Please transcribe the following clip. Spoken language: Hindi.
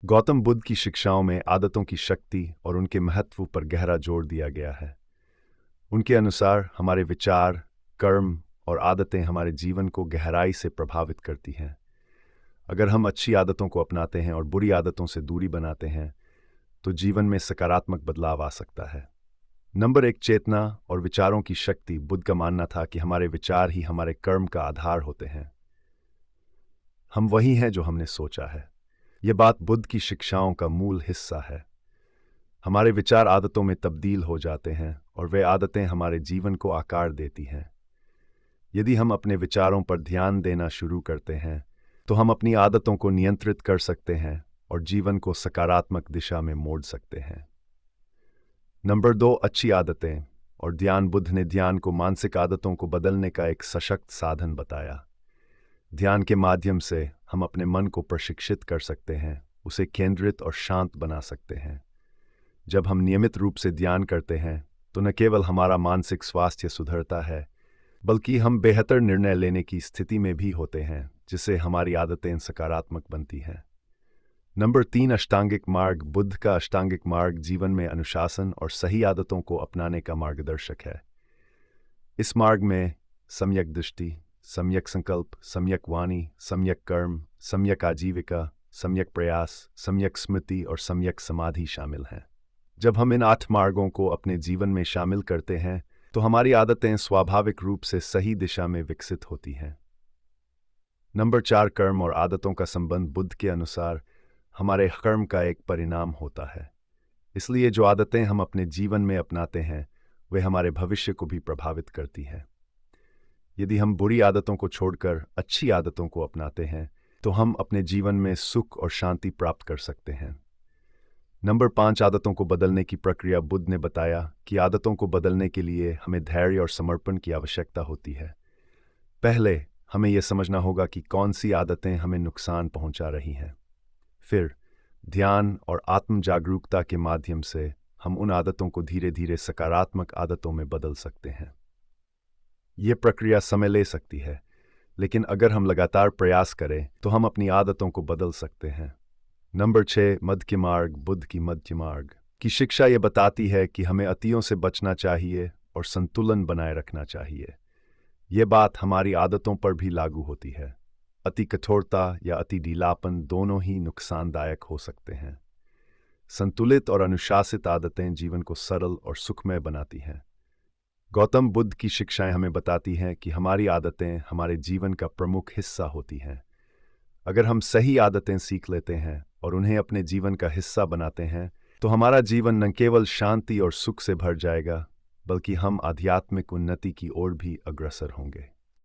गौतम बुद्ध की शिक्षाओं में आदतों की शक्ति और उनके महत्व पर गहरा जोर दिया गया है। उनके अनुसार हमारे विचार, कर्म और आदतें हमारे जीवन को गहराई से प्रभावित करती हैं। अगर हम अच्छी आदतों को अपनाते हैं और बुरी आदतों से दूरी बनाते हैं, तो जीवन में सकारात्मक बदलाव आ सकता है। नंबर 1, चेतना और विचारों की शक्ति। बुद्ध का मानना था कि हमारे विचार ही हमारे कर्म का आधार होते हैं। हम वही हैं जो हमने सोचा है। यह बात बुद्ध की शिक्षाओं का मूल हिस्सा है। हमारे विचार आदतों में तब्दील हो जाते हैं और वे आदतें हमारे जीवन को आकार देती हैं। यदि हम अपने विचारों पर ध्यान देना शुरू करते हैं, तो हम अपनी आदतों को नियंत्रित कर सकते हैं और जीवन को सकारात्मक दिशा में मोड़ सकते हैं। नंबर 2, अच्छी आदतें और ध्यान। बुद्ध ने ध्यान को मानसिक आदतों को बदलने का एक सशक्त साधन बताया। ध्यान के माध्यम से हम अपने मन को प्रशिक्षित कर सकते हैं, उसे केंद्रित और शांत बना सकते हैं। जब हम नियमित रूप से ध्यान करते हैं, तो न केवल हमारा मानसिक स्वास्थ्य सुधरता है, बल्कि हम बेहतर निर्णय लेने की स्थिति में भी होते हैं, जिससे हमारी आदतें सकारात्मक बनती हैं। नंबर 3, अष्टांगिक मार्ग। बुद्ध का अष्टांगिक मार्ग जीवन में अनुशासन और सही आदतों को अपनाने का मार्गदर्शक है। इस मार्ग में सम्यक दृष्टि, सम्यक संकल्प, सम्यक वाणी, सम्यक कर्म, सम्यक आजीविका, सम्यक प्रयास, सम्यक स्मृति और सम्यक समाधि शामिल हैं। जब हम इन 8 मार्गों को अपने जीवन में शामिल करते हैं, तो हमारी आदतें स्वाभाविक रूप से सही दिशा में विकसित होती हैं। नंबर 4, कर्म और आदतों का संबंध। बुद्ध के अनुसार हमारे कर्म का एक परिणाम होता है। इसलिए जो आदतें हम अपने जीवन में अपनाते हैं, वे हमारे भविष्य को भी प्रभावित करती हैं। यदि हम बुरी आदतों को छोड़कर अच्छी आदतों को अपनाते हैं, तो हम अपने जीवन में सुख और शांति प्राप्त कर सकते हैं। नंबर 5, आदतों को बदलने की प्रक्रिया। बुद्ध ने बताया कि आदतों को बदलने के लिए हमें धैर्य और समर्पण की आवश्यकता होती है। पहले हमें यह समझना होगा कि कौन सी आदतें हमें नुकसान पहुंचा रही हैं। फिर ध्यान और आत्म जागरूकता के माध्यम से हम उन आदतों को धीरे धीरे सकारात्मक आदतों में बदल सकते हैं। यह प्रक्रिया समय ले सकती है, लेकिन अगर हम लगातार प्रयास करें, तो हम अपनी आदतों को बदल सकते हैं। नंबर 6, मध्य मार्ग। बुद्ध की मध्य मार्ग की शिक्षा ये बताती है कि हमें अतियों से बचना चाहिए और संतुलन बनाए रखना चाहिए। ये बात हमारी आदतों पर भी लागू होती है। अति कठोरता या अति ढीलापन दोनों ही नुकसानदायक हो सकते हैं। संतुलित और अनुशासित आदतें जीवन को सरल और सुखमय बनाती हैं। गौतम बुद्ध की शिक्षाएं हमें बताती हैं कि हमारी आदतें हमारे जीवन का प्रमुख हिस्सा होती हैं। अगर हम सही आदतें सीख लेते हैं और उन्हें अपने जीवन का हिस्सा बनाते हैं, तो हमारा जीवन न केवल शांति और सुख से भर जाएगा, बल्कि हम आध्यात्मिक उन्नति की ओर भी अग्रसर होंगे।